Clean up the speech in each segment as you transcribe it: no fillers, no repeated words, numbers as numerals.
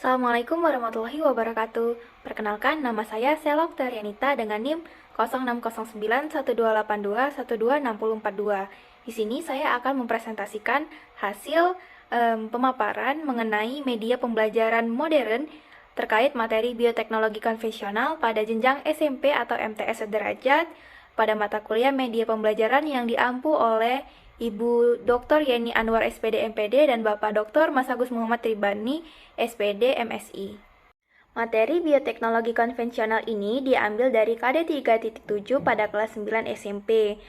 Assalamualaikum warahmatullahi wabarakatuh. Perkenalkan, nama saya Selok Tarianita dengan NIM 06091282126042. Di sini saya akan mempresentasikan hasil pemaparan mengenai media pembelajaran modern terkait materi bioteknologi konvensional pada jenjang SMP atau MTS sederajat pada mata kuliah media pembelajaran yang diampu oleh Ibu Dr. Yeni Anwar SPD MPD dan Bapak Dr. Mas Agus Muhammad Tribani SPD MSI. Materi bioteknologi konvensional ini diambil dari KD 3.7 pada kelas 9 SMP.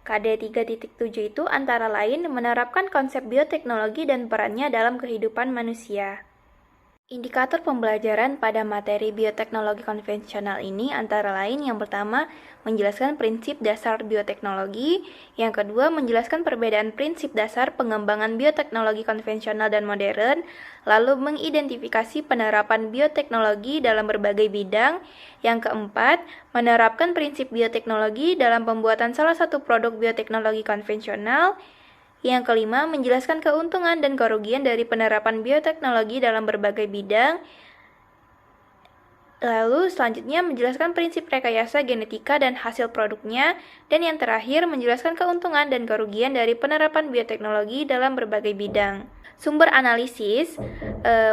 KD 3.7 itu antara lain menerapkan konsep bioteknologi dan perannya dalam kehidupan manusia. Indikator pembelajaran pada materi bioteknologi konvensional ini antara lain yang pertama menjelaskan prinsip dasar bioteknologi, yang kedua menjelaskan perbedaan prinsip dasar pengembangan bioteknologi konvensional dan modern, lalu mengidentifikasi penerapan bioteknologi dalam berbagai bidang, yang keempat menerapkan prinsip bioteknologi dalam pembuatan salah satu produk bioteknologi konvensional, yang kelima, menjelaskan keuntungan dan kerugian dari penerapan bioteknologi dalam berbagai bidang. Lalu selanjutnya menjelaskan prinsip rekayasa genetika dan hasil produknya. Dan yang terakhir, menjelaskan keuntungan dan kerugian dari penerapan bioteknologi dalam berbagai bidang. Sumber analisis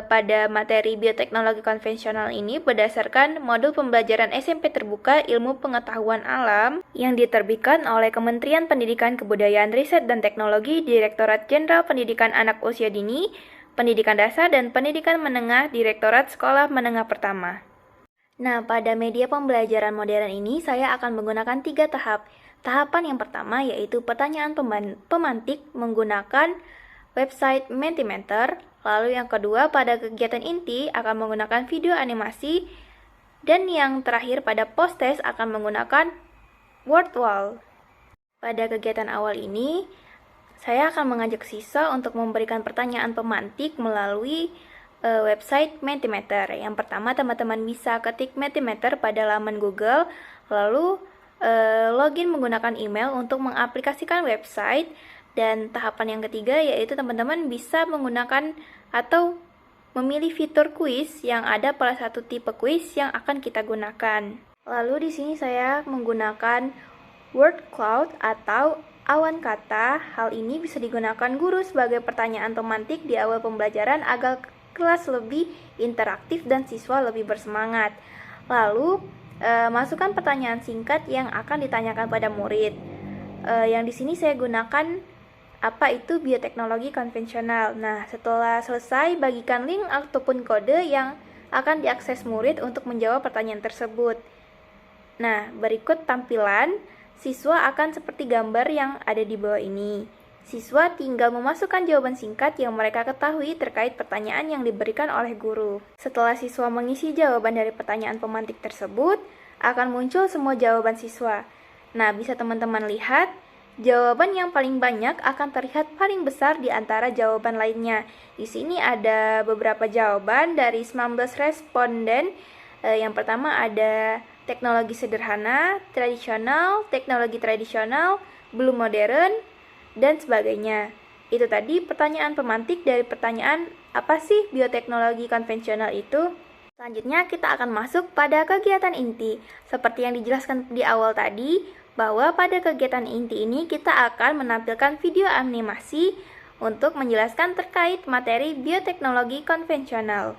pada materi bioteknologi konvensional ini berdasarkan modul pembelajaran SMP terbuka ilmu pengetahuan alam yang diterbitkan oleh Kementerian Pendidikan Kebudayaan Riset dan Teknologi, Direktorat Jenderal Pendidikan Anak Usia Dini, Pendidikan Dasar dan Pendidikan Menengah, Direktorat Sekolah Menengah Pertama. Nah, pada media pembelajaran modern ini saya akan menggunakan 3 tahap. Tahapan yang pertama yaitu pertanyaan pemantik menggunakan website Mentimeter, lalu yang kedua pada kegiatan inti akan menggunakan video animasi, dan yang terakhir pada post-test akan menggunakan word wall. Pada kegiatan awal ini, saya akan mengajak siswa untuk memberikan pertanyaan pemantik melalui website Mentimeter. Yang pertama, teman-teman bisa ketik Mentimeter pada laman Google, lalu login menggunakan email untuk mengaplikasikan website. Dan tahapan yang ketiga yaitu teman-teman bisa menggunakan atau memilih fitur kuis yang ada pada satu tipe kuis yang akan kita gunakan. Lalu di sini saya menggunakan word cloud atau awan kata. Hal ini bisa digunakan guru sebagai pertanyaan pemantik di awal pembelajaran agar kelas lebih interaktif dan siswa lebih bersemangat. Lalu masukkan pertanyaan singkat yang akan ditanyakan pada murid. Yang di sini saya gunakan apa itu bioteknologi konvensional. Nah, setelah selesai, bagikan link ataupun kode yang akan diakses murid untuk menjawab pertanyaan tersebut. Nah, berikut tampilan siswa akan seperti gambar yang ada di bawah ini. Siswa tinggal memasukkan jawaban singkat yang mereka ketahui terkait pertanyaan yang diberikan oleh guru. Setelah siswa mengisi jawaban dari pertanyaan pemantik tersebut, akan muncul semua jawaban siswa. Nah, bisa teman-teman lihat, jawaban yang paling banyak akan terlihat paling besar di antara jawaban lainnya. Di sini ada beberapa jawaban dari 19 responden. Yang pertama ada teknologi sederhana, teknologi tradisional, belum modern, dan sebagainya. Itu tadi pertanyaan pemantik dari pertanyaan apa sih bioteknologi konvensional itu? Selanjutnya kita akan masuk pada kegiatan inti. Seperti yang dijelaskan di awal tadi, bahwa pada kegiatan inti ini kita akan menampilkan video animasi untuk menjelaskan terkait materi bioteknologi konvensional.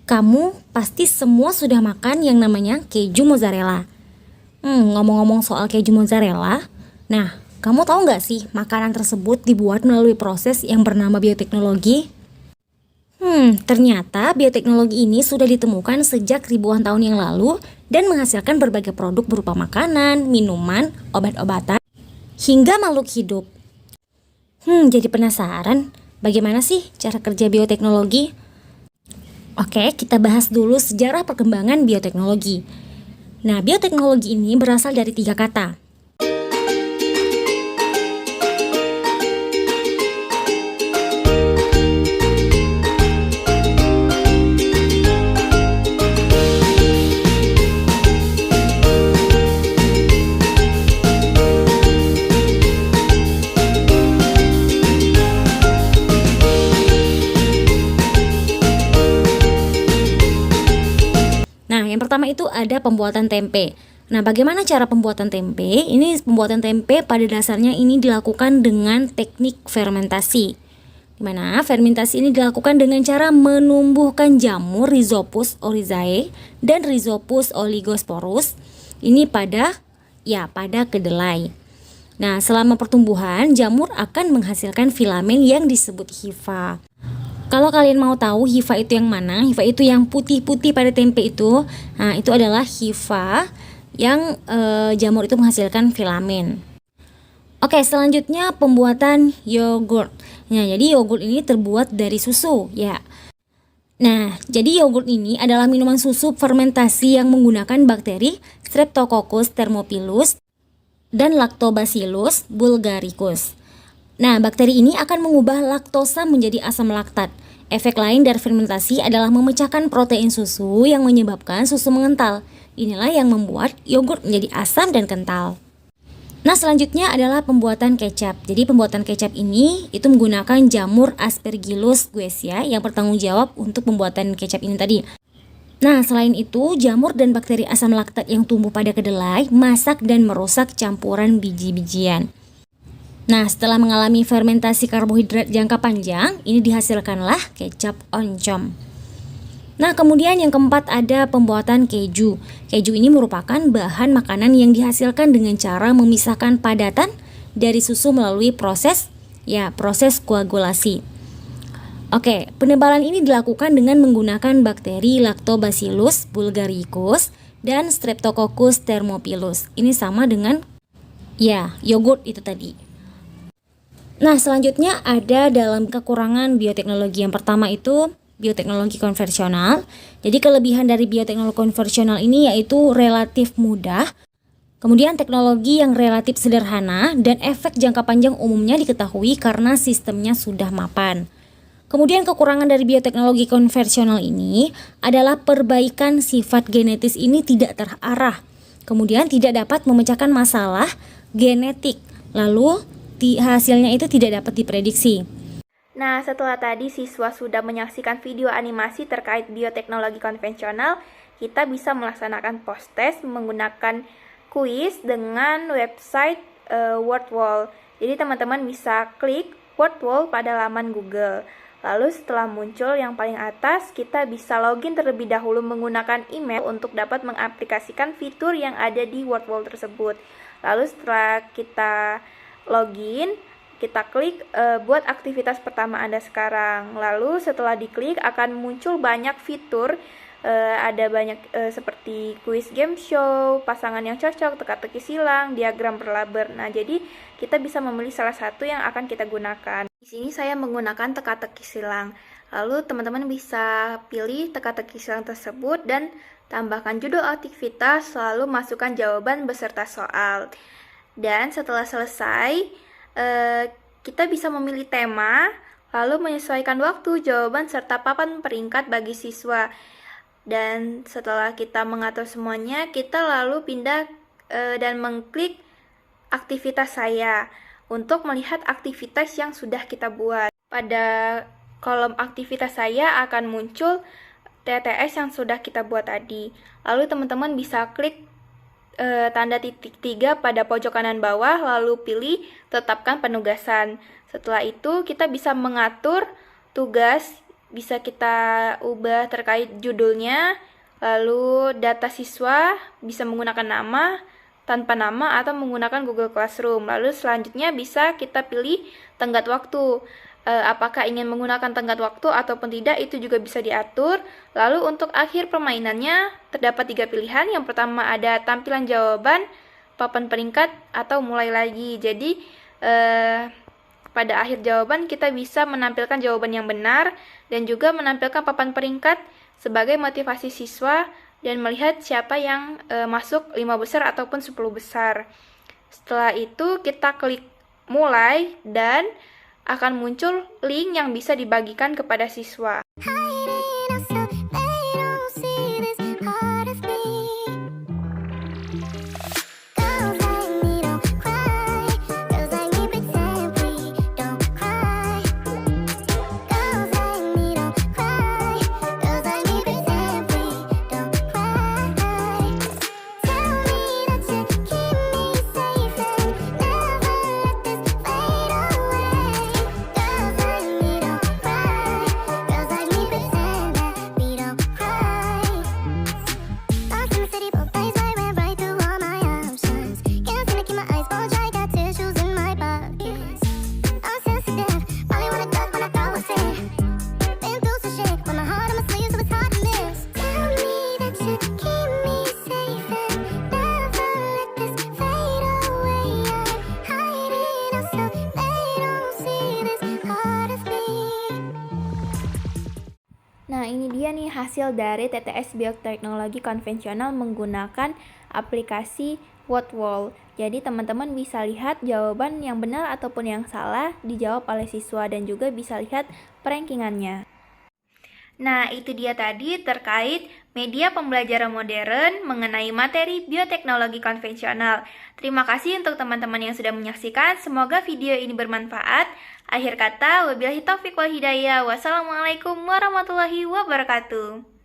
Kamu pasti semua sudah makan yang namanya keju mozzarella. Ngomong-ngomong soal keju mozzarella, nah, kamu tahu nggak sih makanan tersebut dibuat melalui proses yang bernama bioteknologi? Ternyata bioteknologi ini sudah ditemukan sejak ribuan tahun yang lalu dan menghasilkan berbagai produk berupa makanan, minuman, obat-obatan, hingga makhluk hidup. Jadi penasaran, bagaimana sih cara kerja bioteknologi? Oke, kita bahas dulu sejarah perkembangan bioteknologi. Nah, bioteknologi ini berasal dari 3 kata. Nah, yang pertama itu ada pembuatan tempe. Nah, bagaimana cara pembuatan tempe? Ini pembuatan tempe pada dasarnya ini dilakukan dengan teknik fermentasi. Di mana fermentasi ini dilakukan dengan cara menumbuhkan jamur Rhizopus oryzae dan Rhizopus oligosporus ini pada kedelai. Nah, selama pertumbuhan, jamur akan menghasilkan filamen yang disebut hifa. Kalau kalian mau tahu hifa itu yang mana, hifa itu yang putih-putih pada tempe itu. Nah, itu adalah hifa yang jamur itu menghasilkan filamen. Oke, selanjutnya pembuatan yogurt. Nah, jadi yogurt ini terbuat dari susu, ya. Nah, jadi yogurt ini adalah minuman susu fermentasi yang menggunakan bakteri Streptococcus thermophilus dan Lactobacillus bulgaricus. Nah, bakteri ini akan mengubah laktosa menjadi asam laktat. Efek lain dari fermentasi adalah memecahkan protein susu yang menyebabkan susu mengental. Inilah yang membuat yogurt menjadi asam dan kental. Nah, selanjutnya adalah pembuatan kecap. Jadi pembuatan kecap ini itu menggunakan jamur Aspergillus guesia yang bertanggung jawab untuk pembuatan kecap ini tadi. Nah, selain itu, jamur dan bakteri asam laktat yang tumbuh pada kedelai masak dan merusak campuran biji-bijian. Nah, setelah mengalami fermentasi karbohidrat jangka panjang, ini dihasilkanlah kecap oncom. Nah, kemudian yang keempat ada pembuatan keju. Keju ini merupakan bahan makanan yang dihasilkan dengan cara memisahkan padatan dari susu melalui proses koagulasi. Oke, penebalan ini dilakukan dengan menggunakan bakteri Lactobacillus bulgaricus dan Streptococcus thermophilus. Ini sama dengan yogurt itu tadi. Nah, selanjutnya ada dalam kekurangan bioteknologi. Yang pertama itu bioteknologi konvensional. Jadi kelebihan dari bioteknologi konvensional ini yaitu relatif mudah, kemudian teknologi yang relatif sederhana, dan efek jangka panjang umumnya diketahui karena sistemnya sudah mapan. Kemudian kekurangan dari bioteknologi konvensional ini adalah perbaikan sifat genetis ini tidak terarah, kemudian tidak dapat memecahkan masalah genetik, lalu hasilnya itu tidak dapat diprediksi. Nah, setelah tadi siswa sudah menyaksikan video animasi terkait bioteknologi konvensional, kita bisa melaksanakan post-test menggunakan kuis dengan website WordWall. Jadi teman-teman bisa klik WordWall pada laman Google. Lalu setelah muncul yang paling atas, kita bisa login terlebih dahulu menggunakan email untuk dapat mengaplikasikan fitur yang ada di WordWall tersebut. Lalu setelah kita login, kita klik buat aktivitas pertama Anda sekarang. Lalu setelah diklik akan muncul banyak fitur, ada banyak seperti quiz game show, pasangan yang cocok, teka-teki silang, diagram berlaber. Nah, jadi kita bisa memilih salah satu yang akan kita gunakan. Di sini saya menggunakan teka-teki silang. Lalu teman-teman bisa pilih teka-teki silang tersebut dan tambahkan judul aktivitas, lalu masukkan jawaban beserta soal. Dan setelah selesai, kita bisa memilih tema, lalu menyesuaikan waktu, jawaban, serta papan peringkat bagi siswa. Dan setelah kita mengatur semuanya, kita lalu pindah dan mengklik aktivitas saya untuk melihat aktivitas yang sudah kita buat. Pada kolom aktivitas saya akan muncul TTS yang sudah kita buat tadi. Lalu teman-teman bisa klik tanda titik 3 pada pojok kanan bawah, lalu pilih tetapkan penugasan. Setelah itu kita bisa mengatur tugas, bisa kita ubah terkait judulnya, lalu data siswa bisa menggunakan nama, tanpa nama, atau menggunakan Google Classroom. Lalu selanjutnya bisa kita pilih tenggat waktu. Apakah ingin menggunakan tenggat waktu ataupun tidak, itu juga bisa diatur. Lalu untuk akhir permainannya terdapat 3 pilihan. Yang pertama ada tampilan jawaban, papan peringkat, atau mulai lagi. Jadi pada akhir jawaban kita bisa menampilkan jawaban yang benar dan juga menampilkan papan peringkat sebagai motivasi siswa dan melihat siapa yang masuk 5 besar ataupun 10 besar. Setelah itu kita klik mulai dan akan muncul link yang bisa dibagikan kepada siswa. Nah, ini dia nih hasil dari TTS Bioteknologi Konvensional menggunakan aplikasi WordWall. Jadi, teman-teman bisa lihat jawaban yang benar ataupun yang salah dijawab oleh siswa dan juga bisa lihat perankingannya. Nah, itu dia tadi terkait media pembelajaran modern mengenai materi bioteknologi konvensional. Terima kasih untuk teman-teman yang sudah menyaksikan. Semoga video ini bermanfaat. Akhir kata, wabillahi taufiq wal hidayah. Wassalamualaikum warahmatullahi wabarakatuh.